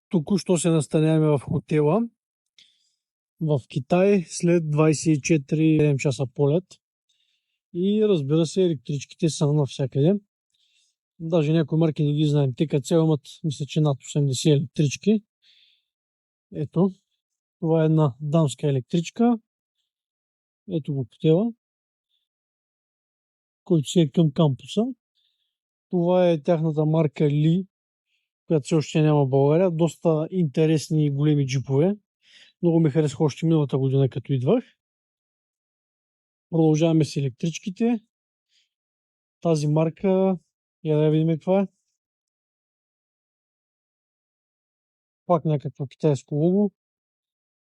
Току-що се настаняваме в хотела в Китай след 24 часа полет. И разбира се, електричките са навсякъде. Даже някои марки не ги знаем. Те като цяло имат, мисля, че над 80 електрички. Ето, това е една дамска електричка. Ето го хотела, който си е към кампуса. Това е тяхната марка Ли, която все още няма в България. Доста интересни и големи джипове. Много ми харесва още миналата година, като идвах. Продължаваме с електричките. Тази марка, я да видим каква е. Пак някакво китайско лого.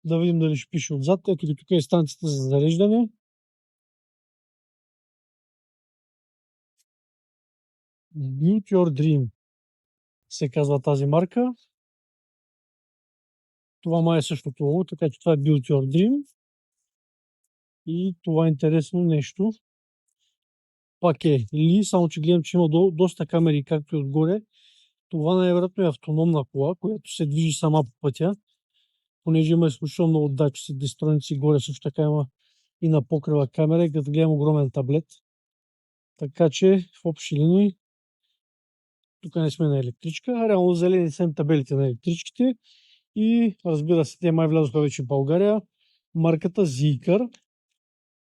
Да видим дали ще пише отзад. Ето тук е станцията за зареждане. Build Your Dream се казва тази марка. Това май е същото лого, така че това е Build Your Dream. И това е интересно нещо. Пак е Ли, само че гледам, че има доста камери, както и отгоре. Това най-вероятно е автономна кола, която се движи сама по пътя. Понеже има изключително много датчици, дистроници горе, също така има и на покрива камера, и като гледам огромен таблет. Така че в общи линии тук не сме на електричка. Реално зелени са табелите на електричките. И разбира се, те май влязоха вече в България. Марката Zeekr.